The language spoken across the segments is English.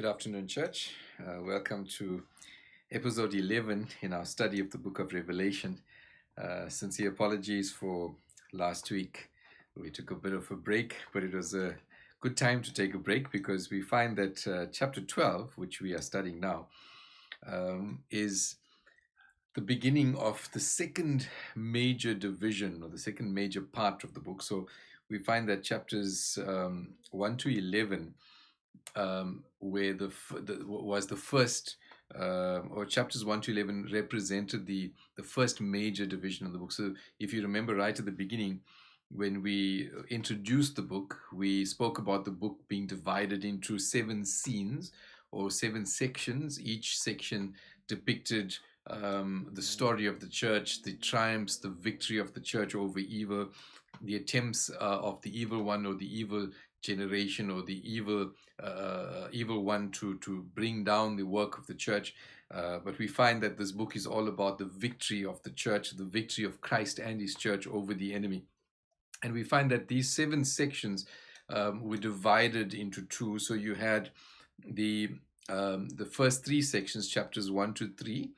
Good afternoon, church. Welcome to episode 11 in our study of the book of Revelation. Sincere apologies for last week. We took a bit of a break, but it was a good time to take a break because we find that chapter 12, which we are studying now, is the beginning of the second major division or the second major part of the book. So we find that chapters 1 to 11 where was the first or chapters 1 to 11 represented the first major division of the book. So if you remember right at the beginning, when we introduced the book, we spoke about the book being divided into 7 scenes or 7 sections. Each section depicted the story of the church, the triumphs, the victory of the church over evil, the attempts of the evil one or the evil generation or the evil one to bring down the work of the church. But we find that this book is all about the victory of the church, the victory of Christ and his church over the enemy. And we find that these 7 sections were divided into 2. So you had the first 3 sections, chapters 1 to 3,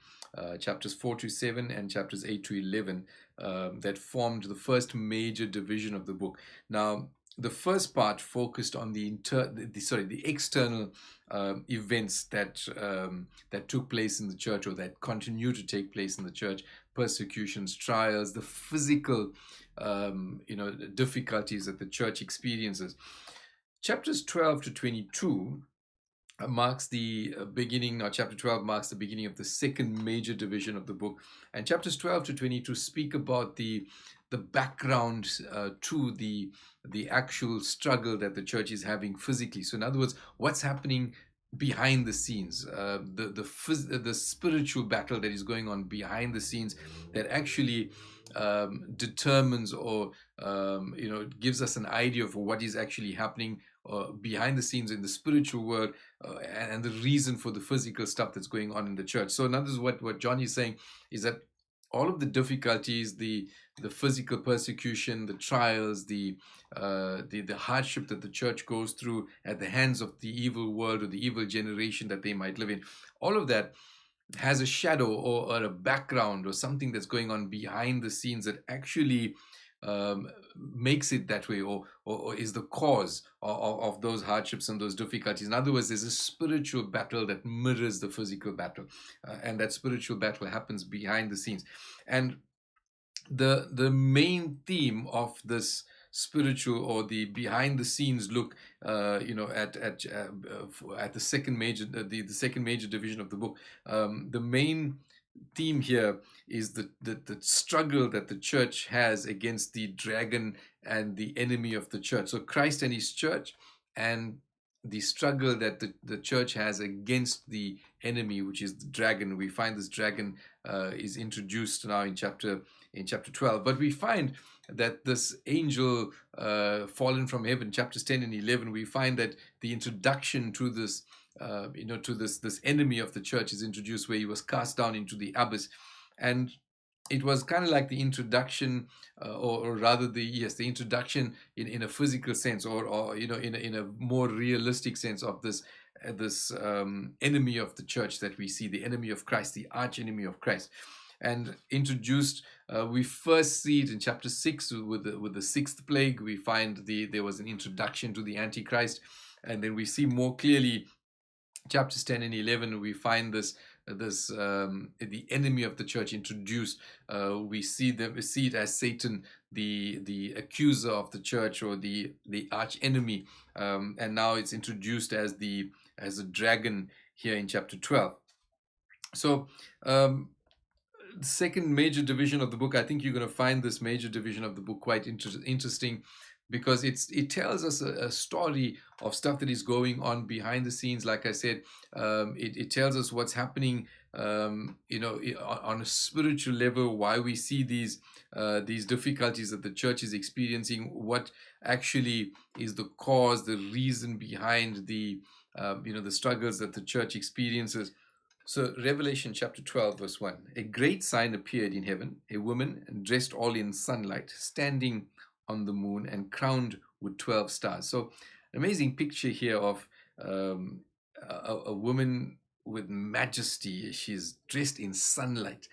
chapters 4 to 7, and chapters 8 to 11, that formed the first major division of the book. Now, the first part focused on the external events that took place in the church or that continue to take place in the church: persecutions, trials, the physical difficulties that the church experiences. Chapters 12 to 22 marks the beginning. Now, chapter 12 marks the beginning of the second major division of the book, and chapters 12 to 22 speak about the background to the actual struggle that the church is having physically. So in other words, what's happening behind the scenes, the spiritual battle that is going on behind the scenes, that actually determines or gives us an idea of what is actually happening behind the scenes in the spiritual world, and the reason for the physical stuff that's going on in the church. So in other words, what John is saying is that all of the difficulties, the physical persecution, the trials, the hardship that the church goes through at the hands of the evil world or the evil generation that they might live in, all of that has a shadow or a background or something that's going on behind the scenes that actually makes it that way, or is the cause of those hardships and those difficulties. In other words, there's a spiritual battle that mirrors the physical battle, and that spiritual battle happens behind the scenes. And the main theme of this spiritual or the behind the scenes look at the second major the second major division of the book, the main theme here is the struggle that the church has against the dragon and the enemy of the church. So Christ and his church, and the struggle that the church has against the enemy, which is the dragon. We find this dragon is introduced now in chapter 12, but we find that this angel fallen from heaven, chapters 10 and 11, we find that the introduction to this this enemy of the church is introduced, where he was cast down into the abyss. And it was kind of like the introduction, or rather the introduction in a physical sense, or in a more realistic sense of this enemy of the church that we see, the enemy of Christ, the arch enemy of Christ. And introduced, we first see it in chapter 6 with the sixth plague. We find there was an introduction to the Antichrist, and then we see more clearly chapters 10 and 11. We find the enemy of the church introduced. We see it as Satan, the accuser of the church, or the arch enemy, and now it's introduced as a dragon here in chapter 12. So the second major division of the book, I think you're going to find this major division of the book quite interesting, because it tells us a story of stuff that is going on behind the scenes. Like I said, it tells us what's happening, on a spiritual level, why we see these difficulties that the church is experiencing, what actually is the cause, the reason behind the struggles that the church experiences. So Revelation chapter 12, verse 1, a great sign appeared in heaven, a woman dressed all in sunlight, standing on the moon and crowned with 12 stars. So amazing picture here of a woman with majesty. She's dressed in sunlight,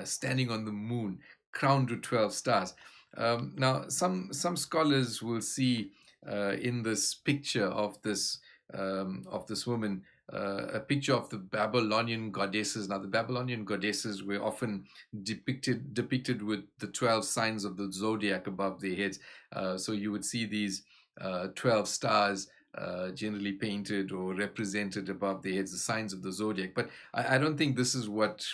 standing on the moon, crowned with 12 stars. Now, some scholars will see in this picture of this woman a picture of the Babylonian goddesses. Now, the Babylonian goddesses were often depicted with the 12 signs of the zodiac above their heads. So you would see these 12 stars generally painted or represented above their heads, the signs of the zodiac. But I don't think this is what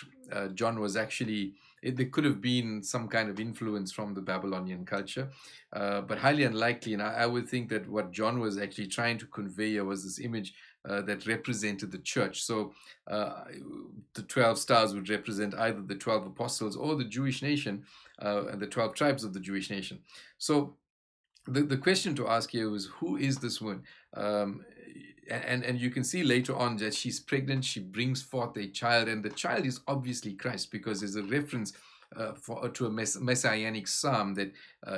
John was actually. There could have been some kind of influence from the Babylonian culture, but highly unlikely. And I would think that what John was actually trying to convey here was this image that represented the church. So the 12 stars would represent either the 12 apostles or the Jewish nation, and the 12 tribes of the Jewish nation. So the question to ask here was, who is this woman? And you can see later on that she's pregnant, she brings forth a child, and the child is obviously Christ, because there's a reference to a messianic psalm that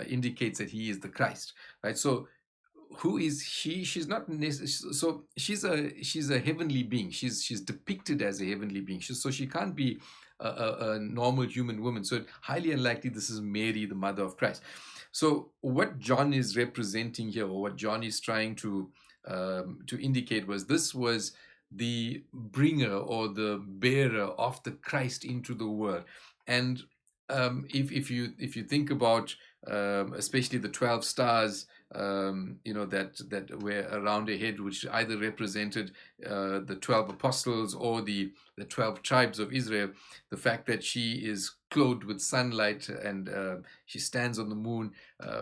indicates that he is the Christ, right? So who is she? She's not necessarily, so she's a heavenly being. She's depicted as a heavenly being. So she can't be a normal human woman. So highly unlikely this is Mary, the mother of Christ. So what John is representing here, or what John is trying to indicate, was this was the bringer or the bearer of the Christ into the world. And if you think about especially the 12 stars, that were around her head, which either represented the 12 apostles or the 12 tribes of Israel, the fact that she is clothed with sunlight and she stands on the moon,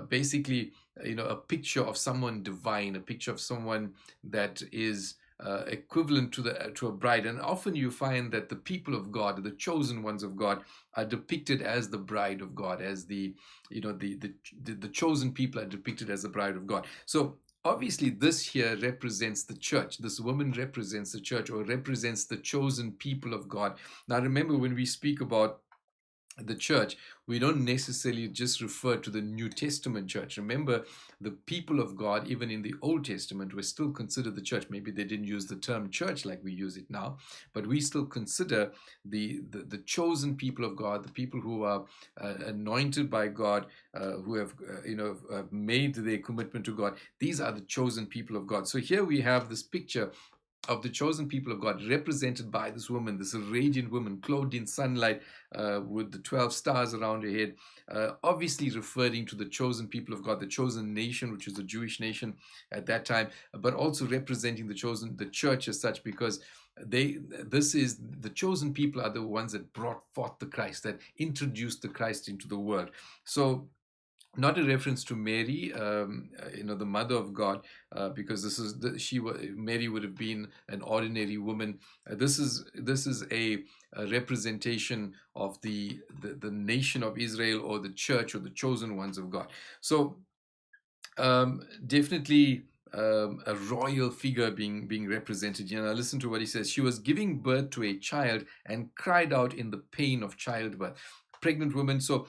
basically, a picture of someone divine, a picture of someone that is equivalent to a bride. And often you find that the people of God, the chosen ones of God, are depicted as the bride of God, as the chosen people are depicted as the bride of God. So obviously this here represents the church. This woman represents the church, or represents the chosen people of God. Now remember, when we speak about the church, we don't necessarily just refer to the New Testament church. Remember, the people of God, even in the Old Testament, were still considered the church. Maybe they didn't use the term church like we use it now, but we still consider the chosen people of God, the people who are anointed by God, who have made their commitment to God. These are the chosen people of God. So here we have this picture of the chosen people of God, represented by this woman, this radiant woman, clothed in sunlight, with the 12 stars around her head, obviously referring to the chosen people of God, the chosen nation, which is the Jewish nation at that time, but also representing the church as such, because the chosen people are the ones that brought forth the Christ, that introduced the Christ into the world. So not a reference to Mary, the mother of God, because Mary would have been an ordinary woman. This is a representation of the nation of Israel, or the church, or the chosen ones of God. So definitely a royal figure being represented. Listen to what he says. She was giving birth to a child and cried out in the pain of childbirth. Pregnant woman. So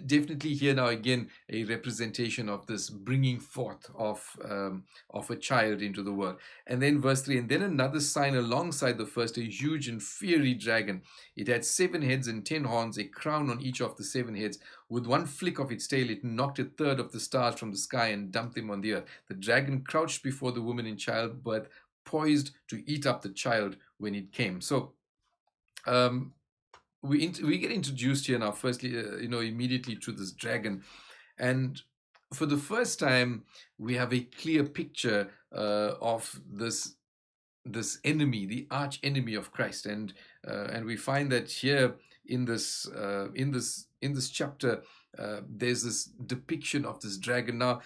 definitely here now again a representation of this bringing forth of a child into the world. And then verse 3, and then another sign alongside the first, a huge and fiery dragon. It had 7 heads and 10 horns, a crown on each of the 7 heads. With one flick of its tail, it knocked a third of the stars from the sky and dumped them on the earth. The dragon crouched before the woman in childbirth, poised to eat up the child when it came. So we get introduced here now, firstly, immediately to this dragon. And for the first time, we have a clear picture of this enemy, the arch enemy of Christ. And we find that here in this chapter, there's this depiction of this dragon. Now,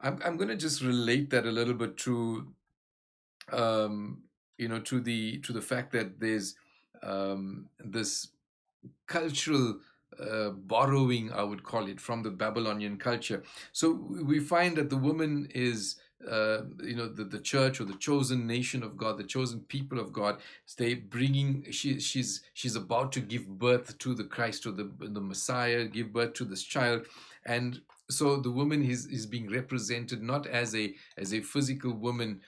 I'm going to just relate that a little bit to the fact that there's this cultural borrowing, I would call it, from the Babylonian culture. So we find that the woman is the church, or the chosen nation of God, the chosen people of God. She's about to give birth to the Christ, or the Messiah, give birth to this child. And so the woman is being represented not as a physical woman,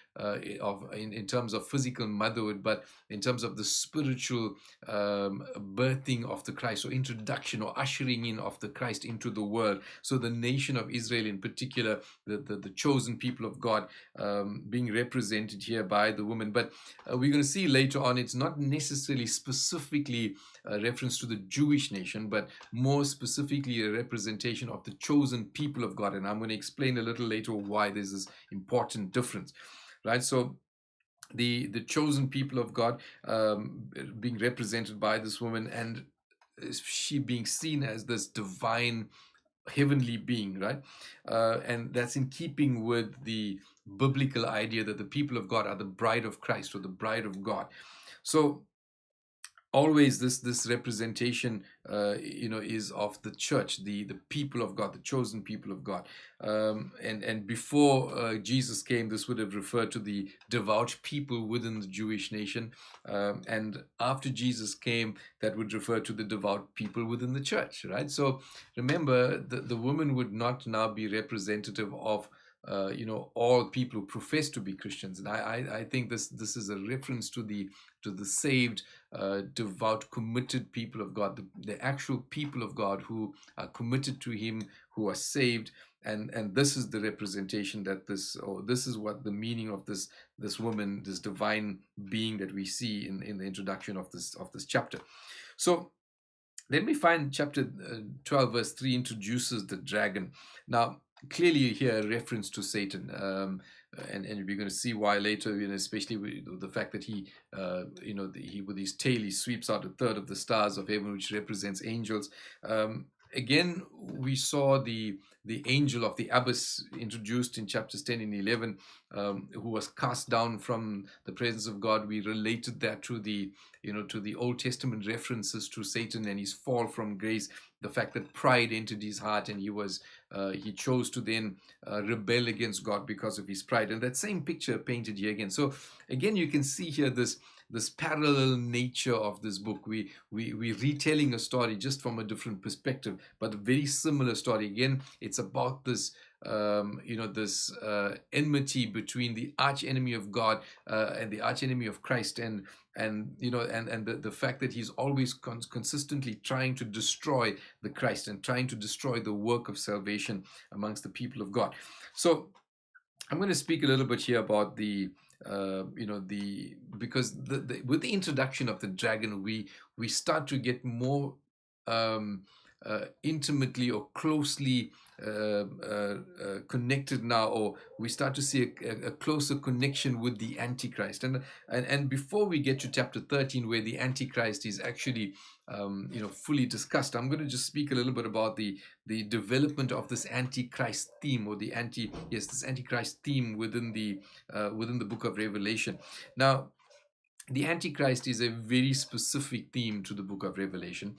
in terms of physical motherhood, but in terms of the spiritual birthing of the Christ, or introduction or ushering in of the Christ into the world. So the nation of Israel in particular, the chosen people of God, being represented here by the woman. But we're going to see later on, it's not necessarily specifically a reference to the Jewish nation, but more specifically a representation of the chosen people of God. And I'm going to explain a little later why there's this important difference, right? So the chosen people of God, being represented by this woman, and she being seen as this divine heavenly being, right? And that's in keeping with the biblical idea that the people of God are the bride of Christ, or the bride of God. So always this representation, is of the church, the people of God, the chosen people of God. And before Jesus came, this would have referred to the devout people within the Jewish nation, and after Jesus came, that would refer to the devout people within the church, right? So remember, the woman would not now be representative of all people who profess to be Christians. And I think this is a reference to the saved, devout, committed people of God, the actual people of God who are committed to Him, who are saved. And this is the representation that this is what the meaning of this woman, this divine being that we see in the introduction of this chapter. So then we find chapter 12 verse 3 introduces the dragon. Now clearly here a reference to Satan, and we're going to see why later, especially with the fact that he with his tail he sweeps out a third of the stars of heaven, which represents angels. Again, we saw the angel of the abyss introduced in chapters 10 and 11, who was cast down from the presence of God. We related that to the Old Testament references to Satan and his fall from grace, the fact that pride entered his heart, and he chose to then rebel against God because of his pride. And that same picture painted here again. So again, you can see here this parallel nature of this book. We're retelling a story just from a different perspective, but a very similar story. Again, it's about this this enmity between the arch enemy of God and the arch enemy of Christ, and the fact that he's always consistently trying to destroy the Christ and trying to destroy the work of salvation amongst the people of God. So I'm going to speak a little bit here about because with the introduction of the dragon, we start to get more intimately or closely connected now, or we start to see a closer connection with the Antichrist. And before we get to chapter 13, where the Antichrist is actually fully discussed, I'm going to just speak a little bit about the development of this Antichrist theme, or this Antichrist theme within the book of Revelation. Now, the Antichrist is a very specific theme to the book of Revelation.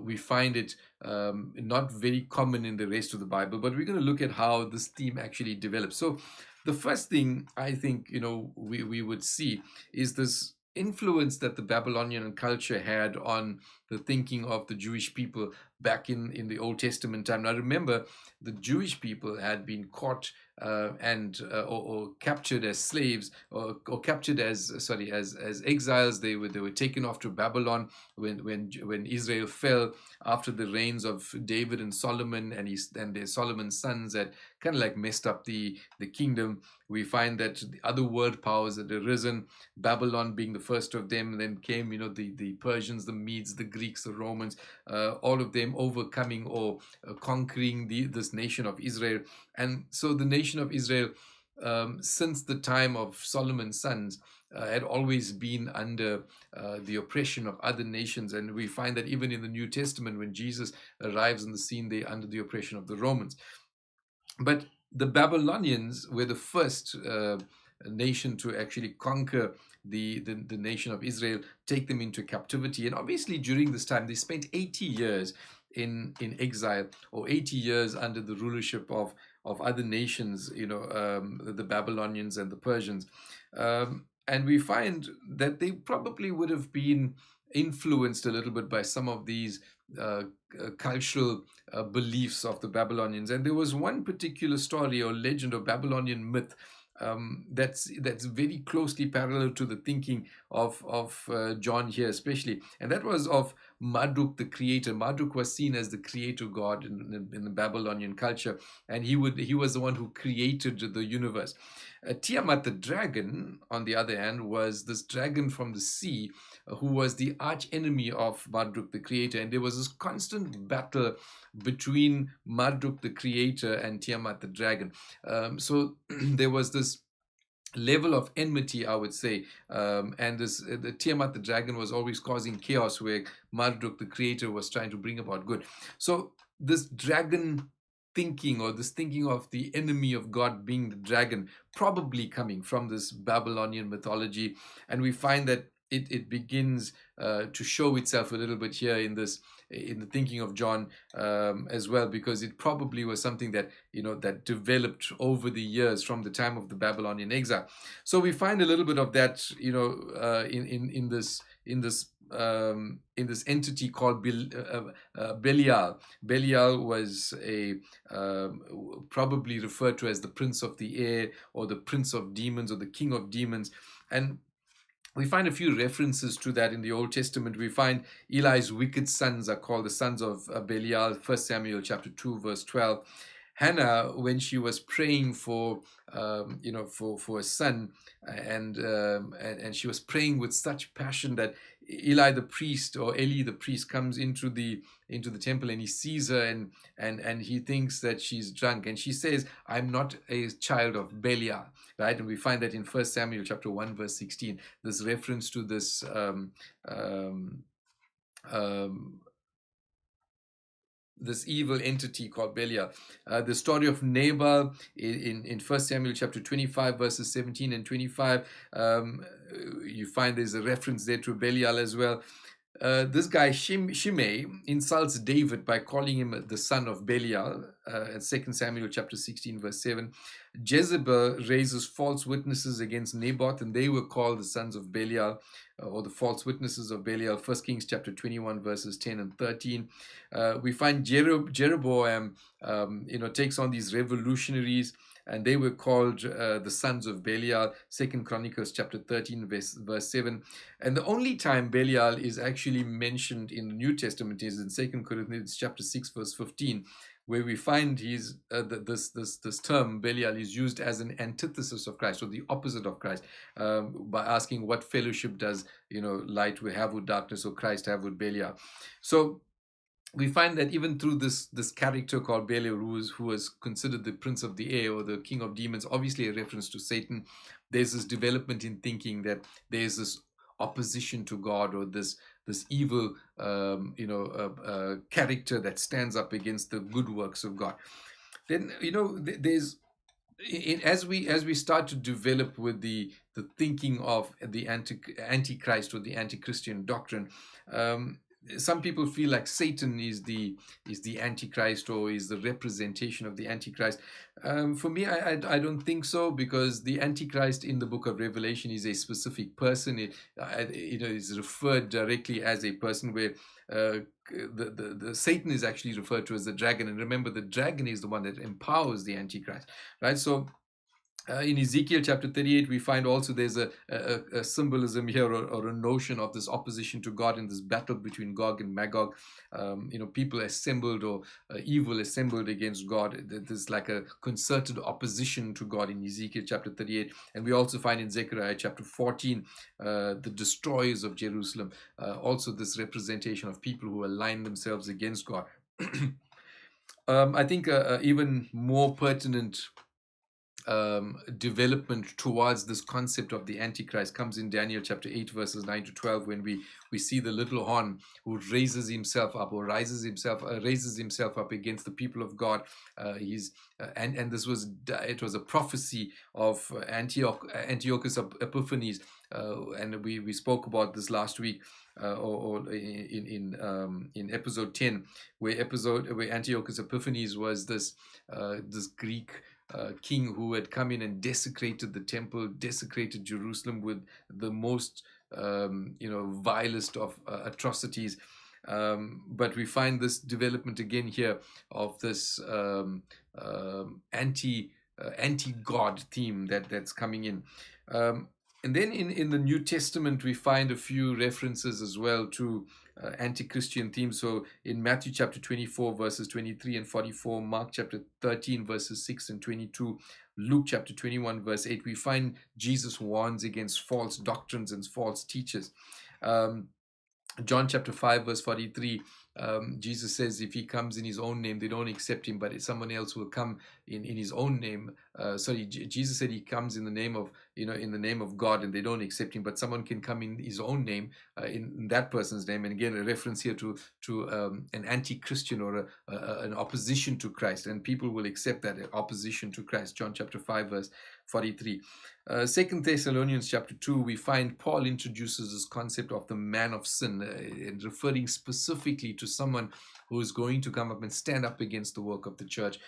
We find it not very common in the rest of the Bible, but we're going to look at how this theme actually develops. So the first thing I think we would see is this influence that the Babylonian culture had on the thinking of the Jewish people back in the Old Testament time. Now remember, the Jewish people had been caught or captured as slaves, or captured as exiles. They were taken off to Babylon when Israel fell after the reigns of David and Solomon, and their Solomon's sons had kind of like messed up the kingdom. We find that the other world powers had arisen, Babylon being the first of them. Then came the Persians, the Medes, the Greeks, the Romans, all of them overcoming or conquering this nation of Israel. And so the nation of Israel, since the time of Solomon's sons, had always been under the oppression of other nations. And we find that even in the New Testament, when Jesus arrives on the scene, they're under the oppression of the Romans. But the Babylonians were the first nation to actually conquer the nation of Israel, take them into captivity. And obviously during this time, they spent 80 years in exile, or 80 years under the rulership of other nations, the Babylonians and the Persians. And we find that they probably would have been influenced a little bit by some of these uh, cultural beliefs of the Babylonians. And there was one particular story or legend or Babylonian myth that's very closely parallel to the thinking of John here, especially, and that was of Marduk, the creator. Marduk was seen as the creator god in the Babylonian culture, and he was the one who created the universe. Tiamat, the dragon, on the other hand, was this dragon from the sea who was the arch enemy of Marduk, the creator. And there was this constant battle between Marduk, the creator, and Tiamat, the dragon. So there was this level of enmity, I would say, and the Tiamat, the dragon, was always causing chaos, where Marduk, the creator, was trying to bring about good. So this dragon thinking, or this thinking of the enemy of God being the dragon, probably coming from this Babylonian mythology, and we find that it begins to show itself a little bit here in the thinking of John as well, because it probably was something that that developed over the years from the time of the Babylonian exile. So we find a little bit of that in this entity called Belial. Belial was probably referred to as the prince of the air, or the prince of demons, or the king of demons, and we find a few references to that in the Old Testament. We find Eli's wicked sons are called the sons of Belial, 1 Samuel chapter 2, verse 12. Hannah, when she was praying for a son, and she was praying with such passion that Eli the priest, or Eli the priest, comes into the temple, and he sees her, and he thinks that she's drunk, and she says, "I'm not a child of Belial," right? And we find that in 1 Samuel chapter 1, verse 16, this reference to this this evil entity called Belial. The story of Nabal in 1 Samuel chapter 25, verses 17 and 25, you find there's a reference there to Belial as well. This guy Shimei insults David by calling him the son of Belial, in 2 Samuel chapter 16, verse 7. Jezebel raises false witnesses against Naboth, and they were called the sons of Belial, or the false witnesses of Belial. 1 Kings chapter 21, verses 10 and 13. We find Jeroboam takes on these revolutionaries, and they were called the sons of Belial. 2 Chronicles chapter 13, verse 7. And the only time Belial is actually mentioned in the New Testament is in 2 Corinthians chapter 6, verse 15, where we find this term Belial is used as an antithesis of Christ, or the opposite of Christ, by asking, what fellowship does light have with darkness, or Christ have with Belial? So we find that even through this character called Belial, who was considered the prince of the air, or the king of demons, obviously a reference to Satan, there's this development in thinking that there's this opposition to God, or this evil character that stands up against the good works of God. Then there's as we start to develop with the thinking of the antichrist, or the anti-Christian doctrine, some people feel like Satan is the antichrist, or is the representation of the antichrist. For me, I don't think so, because the antichrist in the book of Revelation is a specific person. It is referred directly as a person, where the Satan is actually referred to as the dragon. And remember, the dragon is the one that empowers the antichrist, right? So in Ezekiel chapter 38, we find also there's a symbolism here, or a notion of this opposition to God, in this battle between Gog and Magog. People assembled, or evil assembled against God. There's like a concerted opposition to God in Ezekiel chapter 38. And we also find in Zechariah chapter 14, the destroyers of Jerusalem, also this representation of people who align themselves against God. I think even more pertinent development towards this concept of the Antichrist comes in Daniel chapter 8, verses 9 to 12, when we see the little horn who raises himself up against the people of God. And this was a prophecy of Antiochus Epiphanes, and we spoke about this last week, or in episode 10, where Antiochus Epiphanes was this Greek king who had come in and desecrated the temple, desecrated Jerusalem with the most vilest of atrocities. But we find this development again here of this anti-God theme that's coming in. Um, and then in the New Testament, we find a few references as well to anti-Christian themes. So in Matthew chapter 24, verses 23 and 44, Mark chapter 13, verses 6 and 22, Luke chapter 21, verse 8, we find Jesus warns against false doctrines and false teachers. John chapter 5, verse 43, Jesus says if he comes in his own name, they don't accept him, but if someone else will come in his own name, Jesus said he comes in the name of, in the name of God, and they don't accept him, but someone can come in his own name, in that person's name. And again, a reference here to an anti-Christian or an opposition to Christ, and people will accept that opposition to Christ. John chapter 5, verse 43. 2 Thessalonians chapter 2, we find Paul introduces this concept of the man of sin, and referring specifically to someone who is going to come up and stand up against the work of the church.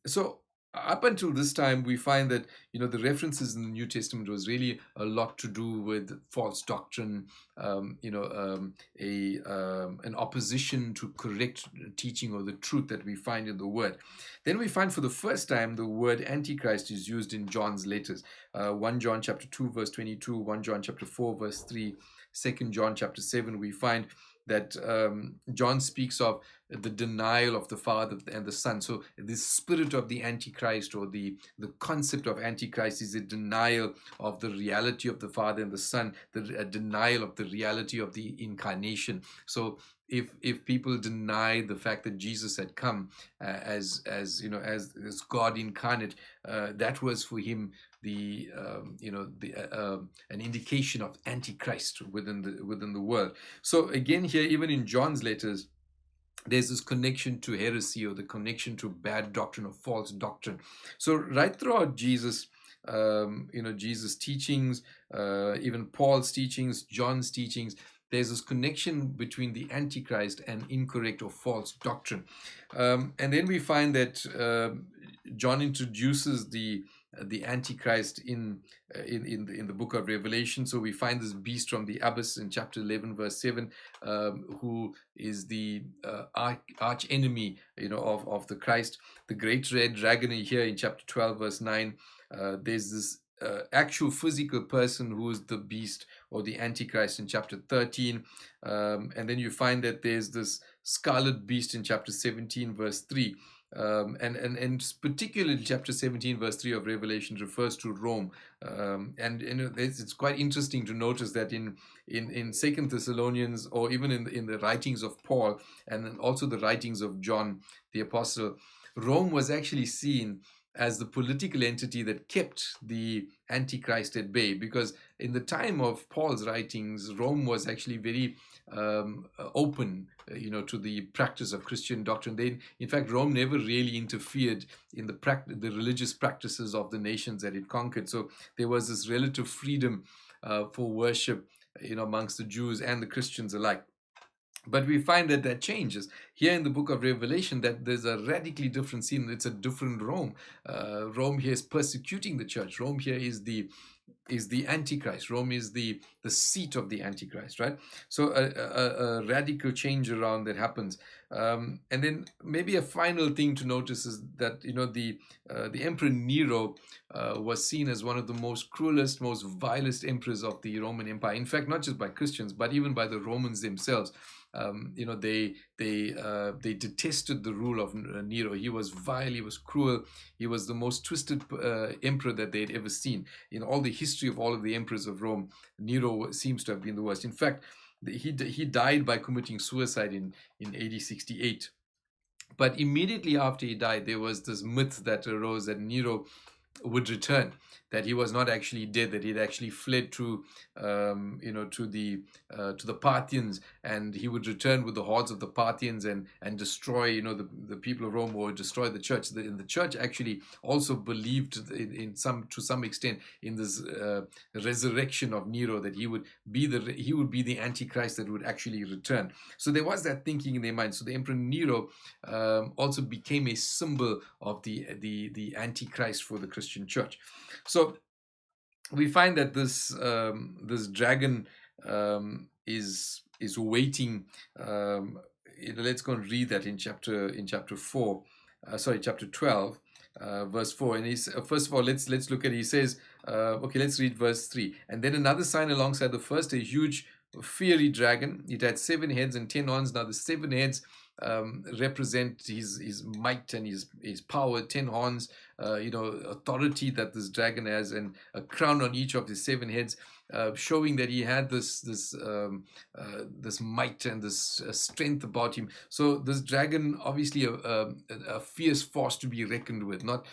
So up until this time, we find that the references in the New Testament was really a lot to do with false doctrine, an opposition to correct teaching or the truth that we find in the Word. Then we find for the first time the word Antichrist is used in John's letters. 1 John chapter 2, verse 22, 1 John chapter 4, verse 3, 2 John chapter 7, we find that John speaks of the denial of the Father and the Son. So the spirit of the Antichrist, or the concept of Antichrist, is a denial of the reality of the Father and the Son, a denial of the reality of the incarnation. So if people deny the fact that Jesus had come as God incarnate, that was for him an indication of Antichrist within the world. So again, here, even in John's letters, there's this connection to heresy, or the connection to bad doctrine or false doctrine. So right throughout Jesus' teachings, even Paul's teachings, John's teachings, there's this connection between the Antichrist and incorrect or false doctrine. And then we find that John introduces the Antichrist in the book of Revelation. So we find this beast from the abyss in chapter 11, verse 7, who is the arch enemy, of the Christ. The great red dragon here in chapter 12, verse 9. There's this actual physical person who is the beast or the Antichrist in chapter 13. And then you find that there's this scarlet beast in chapter 17, verse 3. And particularly chapter 17, verse 3 of Revelation refers to Rome. And it's quite interesting to notice that in 2 Thessalonians, or even in the writings of Paul, and then also the writings of John the Apostle, Rome was actually seen as the political entity that kept the Antichrist at bay, because in the time of Paul's writings, Rome was actually very open, to the practice of Christian doctrine. In fact, Rome never really interfered in the religious practices of the nations that it conquered. So there was this relative freedom for worship, amongst the Jews and the Christians alike. But we find that changes here in the book of Revelation, that there's a radically different scene. It's a different Rome. Rome here is persecuting the church. Rome here is the Antichrist. Rome is the seat of the Antichrist, right? So a radical change around that happens. And then maybe a final thing to notice is that the Emperor Nero was seen as one of the most cruelest, most vilest emperors of the Roman Empire. In fact, not just by Christians, but even by the Romans themselves. They detested the rule of Nero. He was vile, he was cruel, he was the most twisted emperor that they had ever seen. In all the history of all of the emperors of Rome, Nero seems to have been the worst. In fact, he died by committing suicide in AD 68. But immediately after he died, there was this myth that arose that Nero would return, that he was not actually dead, that he'd actually fled to the Parthians, and he would return with the hordes of the Parthians and destroy the people of Rome, or destroy the church. The church actually also believed to some extent in this resurrection of Nero, that he would be the Antichrist that would actually return. So there was that thinking in their mind. So the Emperor Nero also became a symbol of the Antichrist for the Christian church. So we find that this dragon is waiting. Let's go and read that in chapter 4, chapter 12, verse 4. And he's first of all, let's look at it. He says, okay, let's read verse 3. And then another sign alongside the first, a huge fiery dragon. It had 7 heads and 10 horns. Now the 7 heads represent his might and his power. 10 horns, authority that this dragon has, and a crown on each of his 7 heads, showing that he had this might and this strength about him. So this dragon, obviously a fierce force to be reckoned with, not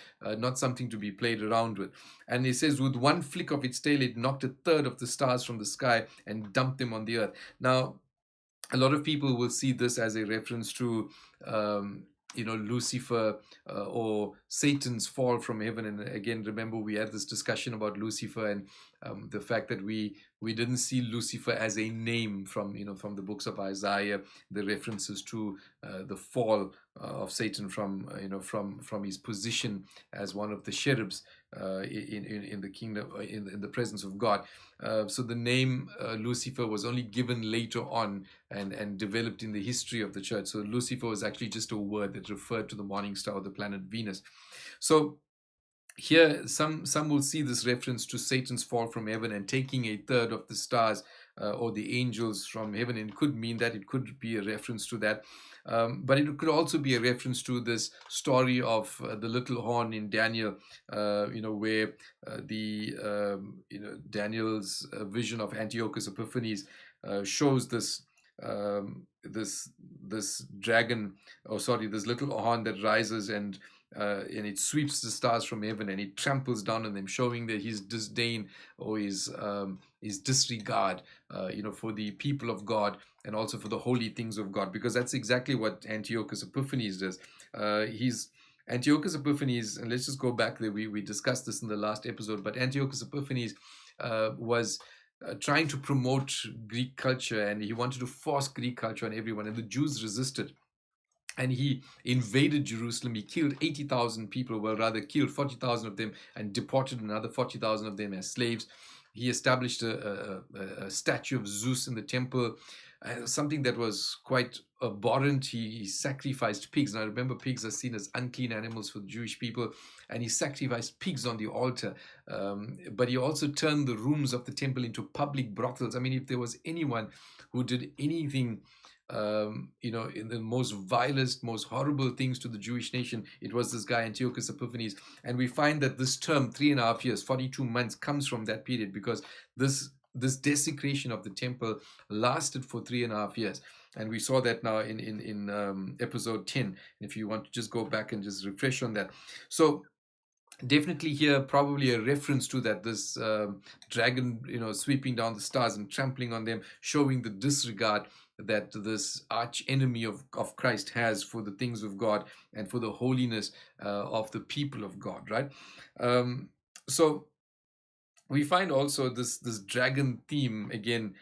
something to be played around with. And it says, with one flick of its tail, it knocked a third of the stars from the sky and dumped them on the earth. Now, a lot of people will see this as a reference to Lucifer, or Satan's fall from heaven. And again, remember, we had this discussion about Lucifer, and the fact that we didn't see Lucifer as a name from the books of Isaiah, the references to the fall of Satan from his position as one of the cherubs in the kingdom, in the presence of God. So the name Lucifer was only given later on and developed in the history of the church. So Lucifer was actually just a word that referred to the morning star, or the planet Venus. So here, some will see this reference to Satan's fall from heaven and taking a third of the stars, or the angels from heaven. And it could mean that, it could be a reference to that. But it could also be a reference to this story of the little horn in Daniel, where Daniel's vision of Antiochus Epiphanes shows this dragon, this little horn that rises, and it sweeps the stars from heaven, and it tramples down on them, showing that his disdain, or his disregard, for the people of God, and also for the holy things of God, because that's exactly what Antiochus Epiphanes does. Antiochus Epiphanes, and let's just go back there. We discussed this in the last episode, but Antiochus Epiphanes was trying to promote Greek culture, and he wanted to force Greek culture on everyone, and the Jews resisted. And he invaded Jerusalem. He killed 80,000 people, well, rather killed 40,000 of them, and deported another 40,000 of them as slaves. He established a statue of Zeus in the temple, something that was quite abhorrent. He sacrificed pigs. Now, remember, pigs are seen as unclean animals for the Jewish people, and he sacrificed pigs on the altar. But he also turned the rooms of the temple into public brothels. I mean, if there was anyone who did anything in the most vilest, most horrible things to the Jewish nation, it was this guy Antiochus Epiphanes. And we find that this term, 3.5 years, 42 months, comes from that period, because this desecration of the temple lasted for 3.5 years. And we saw that now in episode 10, if you want to just go back and just refresh on that. So definitely here, probably a reference to that, this dragon, sweeping down the stars and trampling on them, showing the disregard that this arch enemy of Christ has for the things of God and for the holiness of the people of God, right? So we find also this dragon theme again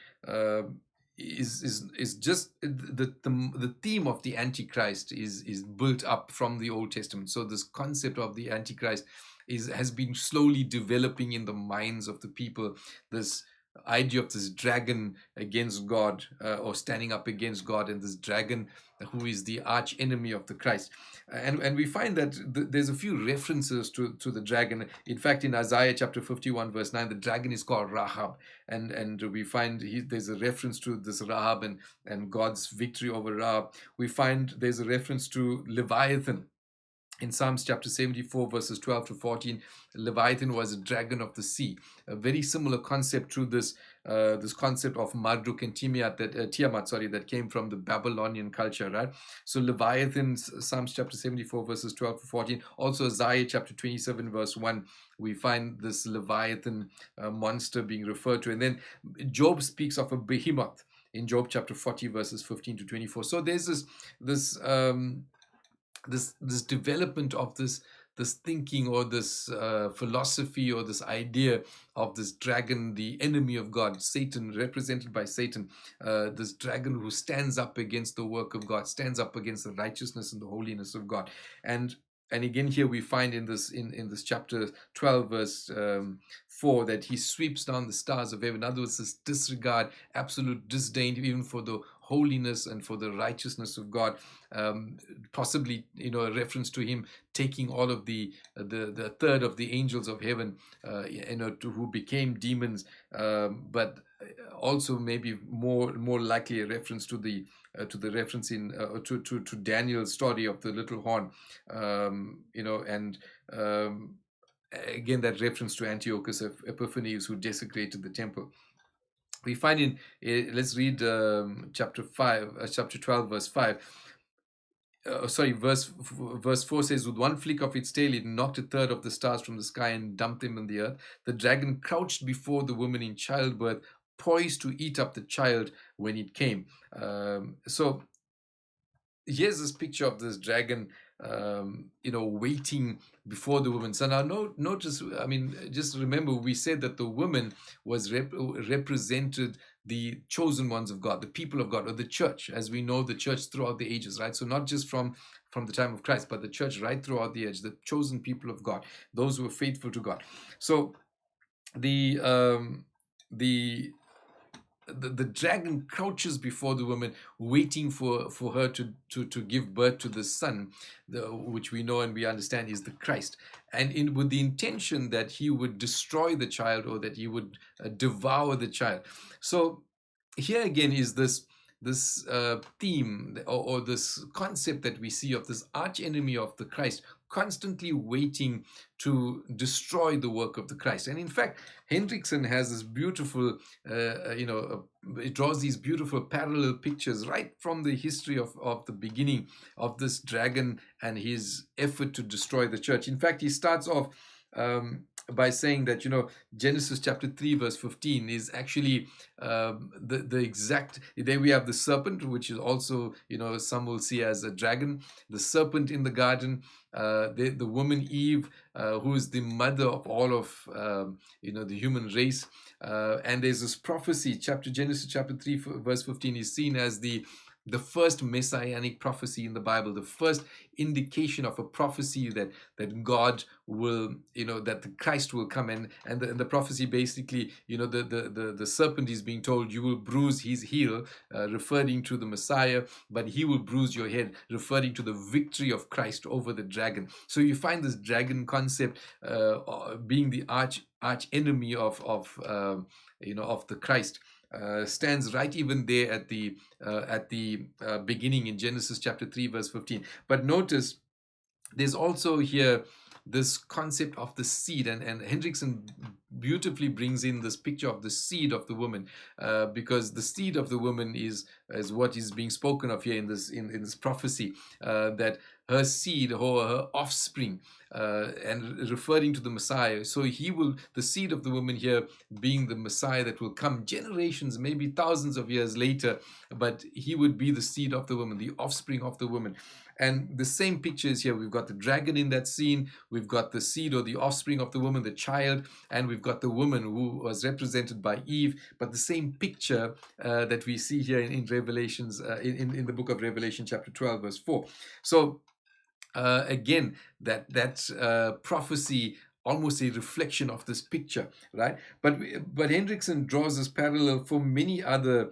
is just the theme of the Antichrist is built up from the Old Testament. So this concept of the Antichrist has been slowly developing in the minds of the people. This idea of this dragon against God, or standing up against God, and this dragon who is the arch enemy of the Christ. And we find that there's a few references to the dragon. In fact, in Isaiah chapter 51 verse 9, the dragon is called Rahab, and we find there's a reference to this Rahab and God's victory over Rahab. We find there's a reference to Leviathan. In Psalms chapter 74 verses 12 to 14, Leviathan was a dragon of the sea. A very similar concept to this concept of Marduk and Tiamat that came from the Babylonian culture, right? So Leviathan, Psalms chapter 74 verses 12 to 14. Also Isaiah chapter 27 verse 1, we find this Leviathan monster being referred to. And then Job speaks of a behemoth in Job chapter 40 verses 15 to 24. So there's this development of this thinking, or this philosophy, or this idea of this dragon, the enemy of God, Satan, represented by Satan, this dragon who stands up against the work of God, stands up against the righteousness and the holiness of God. And and again here we find in this chapter 12 verse 4 that he sweeps down the stars of heaven. In other words, this disregard, absolute disdain even for the holiness and for the righteousness of God. Possibly, a reference to him taking all of the third of the angels of heaven, who became demons, but also maybe more likely a reference to the reference in to Daniel's story of the little horn, and again that reference to Antiochus Epiphanes, who desecrated the temple. We find let's read chapter 12 verse 5. Verse 4 says, with one flick of its tail, it knocked a third of the stars from the sky and dumped them in the earth. The dragon crouched before the woman in childbirth, poised to eat up the child when it came. So here's this picture of this dragon, waiting before the woman. So now notice, just remember, we said that the woman was represented the chosen ones of God, the people of God, or the church, as we know the church throughout the ages, right? So not just from the time of Christ, but the church right throughout the age, the chosen people of God, those who are faithful to God. So the dragon crouches before the woman, waiting for her to give birth to the son, which we know and we understand is the Christ, and with the intention that he would destroy the child, or that he would devour the child. So here again is this theme, or this concept that we see of this arch enemy of the Christ, constantly waiting to destroy the work of the Christ. And in fact, Hendrickson has this beautiful, it draws these beautiful parallel pictures right from the history of the beginning of this dragon and his effort to destroy the church. In fact, he starts off by saying that, Genesis chapter 3 verse 15 is actually the exact, there we have the serpent, which is also, some will see as a dragon, the serpent in the garden, the woman Eve, who is the mother of all of the human race, and there's this prophecy. Genesis chapter 3 verse 15 is seen as the first messianic prophecy in the Bible, the first indication of a prophecy that God will, that the Christ will come, and the prophecy basically, the serpent is being told, you will bruise his heel, referring to the Messiah, but he will bruise your head, referring to the victory of Christ over the dragon. So you find this dragon concept being the arch enemy of the Christ. Stands right even there at the beginning in Genesis chapter 3 verse 15. But notice there's also here this concept of the seed, and Hendrickson beautifully brings in this picture of the seed of the woman, because the seed of the woman is what is being spoken of here in this prophecy, that her seed, or her offspring, and referring to the Messiah. So the seed of the woman here being the Messiah that will come generations, maybe thousands of years later, but he would be the seed of the woman, the offspring of the woman. And the same picture is here. We've got the dragon in that scene, we've got the seed or the offspring of the woman, the child, and we've got the woman who was represented by Eve. But the same picture that we see here in Revelations, in the book of Revelation chapter 12 verse 4. So again, that prophecy, almost a reflection of this picture, right? But Hendrickson draws this parallel for many other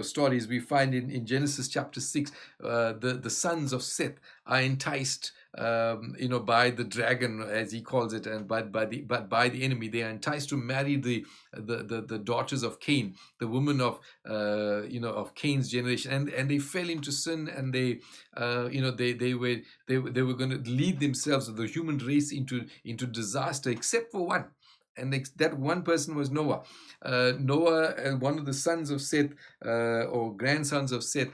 stories. We find in Genesis chapter 6, the sons of Seth are enticed by the dragon, as he calls it, and by the enemy. They are enticed to marry the daughters of Cain, the woman of Cain's generation, and they fell into sin, and they were going to lead themselves, the human race, into disaster, except for one. And that one person was Noah. Noah, one of the sons of Seth, or grandsons of Seth,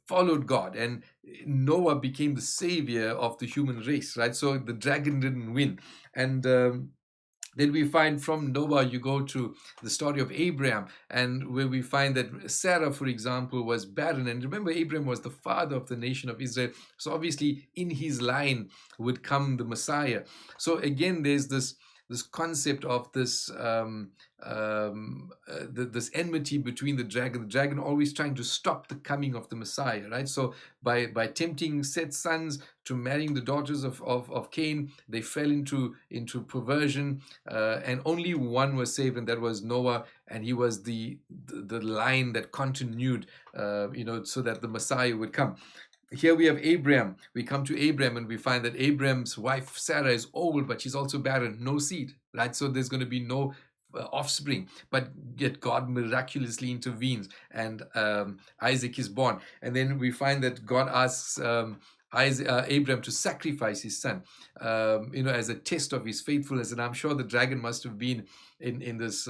followed God, and Noah became the savior of the human race, right? So the dragon didn't win. And then we find from Noah, you go to the story of Abraham, and where we find that Sarah, for example, was barren. And remember, Abraham was the father of the nation of Israel. So obviously in his line would come the Messiah. So again, there's this this concept of this enmity between the dragon always trying to stop the coming of the Messiah, right? So by tempting Seth's sons to marrying the daughters of Cain, they fell into perversion, and only one was saved, and that was Noah, and he was the line that continued, so that the Messiah would come. Here we have Abraham. We come to Abraham and we find that Abraham's wife Sarah is old, but she's also barren, no seed, right? So there's going to be no offspring, but yet God miraculously intervenes, and Isaac is born. And then we find that God asks Abraham to sacrifice his son, as a test of his faithfulness. And I'm sure the dragon must have been in this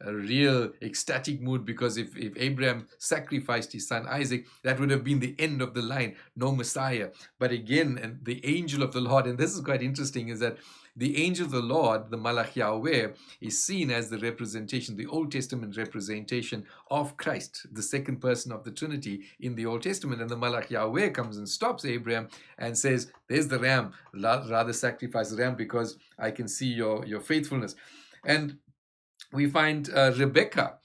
real ecstatic mood, because if Abraham sacrificed his son Isaac, that would have been the end of the line, no Messiah. But again, and the angel of the Lord, and this is quite interesting, is that the angel of the Lord, the Malach Yahweh, is seen as the representation, the Old Testament representation of Christ, the second person of the Trinity in the Old Testament. And the Malach Yahweh comes and stops Abraham and says, there's the ram, rather sacrifice the ram, because I can see your faithfulness. And we find Rebecca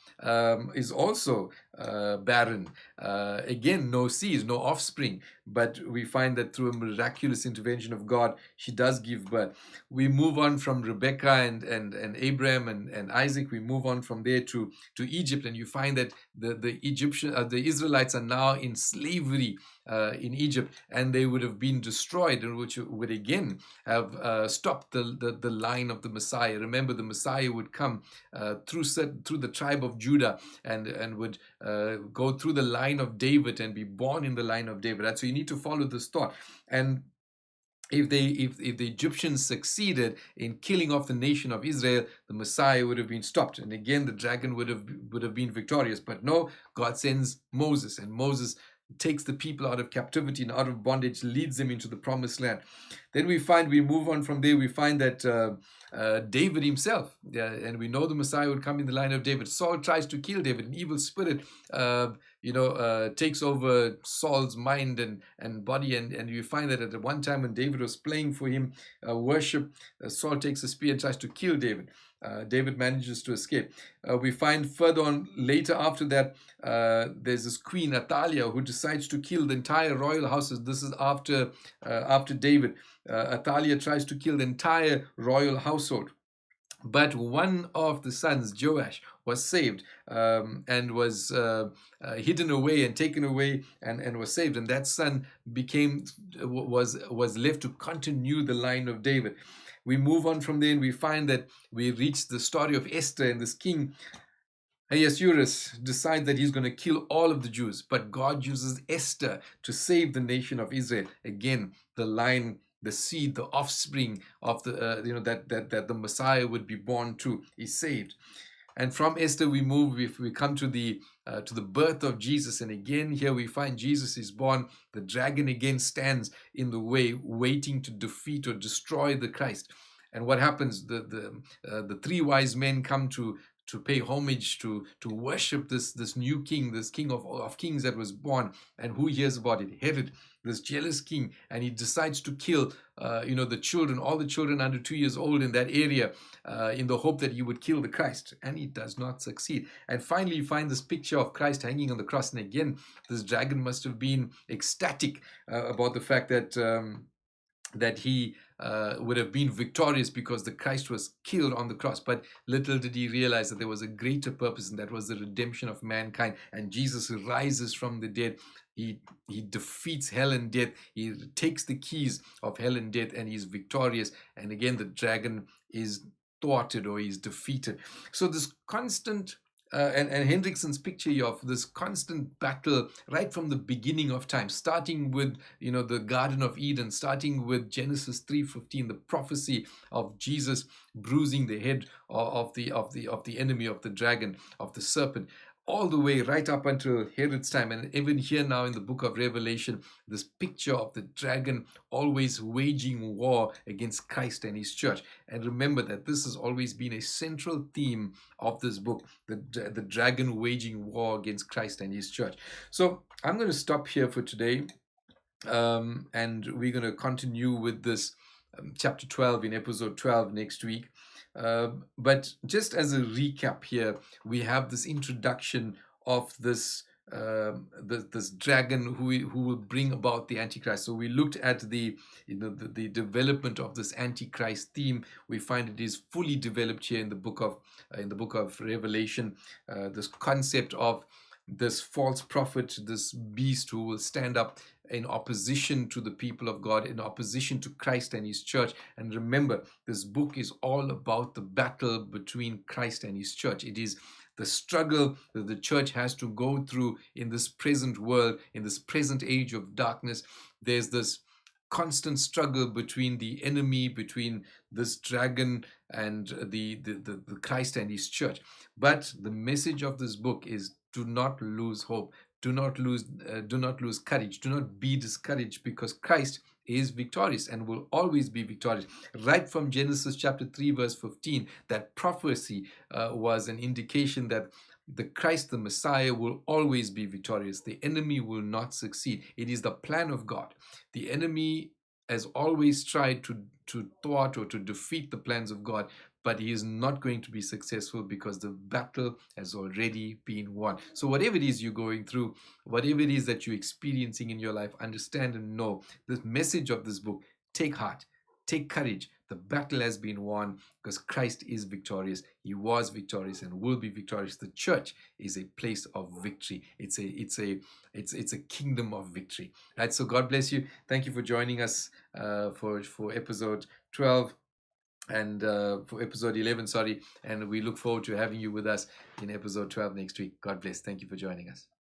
is also barren. Again, no seed, no offspring. But we find that through a miraculous intervention of God, she does give birth. We move on from Rebecca and Abraham and Isaac. We move on from there to Egypt, and you find that the Israelites are now in slavery in Egypt, and they would have been destroyed, and which would again have stopped the line of the Messiah. Remember, the Messiah would come through the tribe of Judah, and would go through the line of David and be born in the line of David. Right? So you need to follow this thought. And if the Egyptians succeeded in killing off the nation of Israel, the Messiah would have been stopped, and again the dragon would have been victorious. But no, God sends Moses, and Moses takes the people out of captivity and out of bondage, leads them into the promised land. Then we move on from there, we find that David himself, and we know the Messiah would come in the line of David. Saul tries to kill David. An evil spirit takes over Saul's mind and body, and you find that at one time when David was playing for him worship, Saul takes a spear and tries to kill David. David manages to escape. We find further on later after that, there's this queen Athaliah who decides to kill the entire royal houses. This is after David. Athaliah tries to kill the entire royal household. But one of the sons, Joash, was saved, and was hidden away and taken away, and was saved. And that son was left to continue the line of David. We move on from there, and we find that we reach the story of Esther, and this king Ahasuerus decides that he's going to kill all of the Jews, but God uses Esther to save the nation of Israel. Again, the line, the seed, the offspring of the that the Messiah would be born to is saved. And from Esther we move, if we come to the birth of Jesus, and again here we find Jesus is born. The dragon again stands in the way, waiting to defeat or destroy the Christ. And what happens? The three wise men come to pay homage, to worship this new king, this king of kings that was born. And who hears about it? Herod, this jealous king, and he decides to kill the children, all the children under 2 years old in that area, in the hope that he would kill the Christ, and he does not succeed. And finally you find this picture of Christ hanging on the cross, and again this dragon must have been ecstatic about the fact that he would have been victorious because the Christ was killed on the cross. But little did he realize that there was a greater purpose, and that was the redemption of mankind. And Jesus rises from the dead. He defeats hell and death. He takes the keys of hell and death, and he's victorious. And again, the dragon is thwarted, or he's defeated. So this constant and Hendrickson's picture of this constant battle right from the beginning of time, starting with the Garden of Eden, starting with Genesis 3:15, the prophecy of Jesus bruising the head of the enemy, of the dragon, of the serpent, all the way right up until Herod's time. And even here now in the book of Revelation, this picture of the dragon always waging war against Christ and his church. And remember that this has always been a central theme of this book, the dragon waging war against Christ and his church. So I'm going to stop here for today, and we're going to continue with this chapter 12 in episode 12 next week. But just as a recap here, we have this introduction of this dragon who will bring about the Antichrist. So we looked at the development of this Antichrist theme. We find it is fully developed here in the book of Revelation. This concept of this false prophet, this beast who will stand up in opposition to the people of God, in opposition to Christ and his church. And remember, this book is all about the battle between Christ and his church. It is the struggle that the church has to go through in this present world, in this present age of darkness. There's this constant struggle between the enemy, between this dragon and the Christ and his church. But the message of this book is, do not lose hope. Do not lose courage. Do not be discouraged, because Christ is victorious and will always be victorious. Right from Genesis chapter 3 verse 15, that prophecy was an indication that the Christ, the Messiah, will always be victorious. The enemy will not succeed. It is the plan of God. The enemy has always tried to thwart or to defeat the plans of God, but he is not going to be successful, because the battle has already been won. So whatever it is you're going through, whatever it is that you're experiencing in your life, understand and know the message of this book. Take heart, take courage. The battle has been won, because Christ is victorious. He was victorious and will be victorious. The church is a place of victory. It's a kingdom of victory. Right. So God bless you. Thank you for joining us for episode 12 and for episode 11, sorry. And we look forward to having you with us in episode 12 next week. God bless. Thank you for joining us.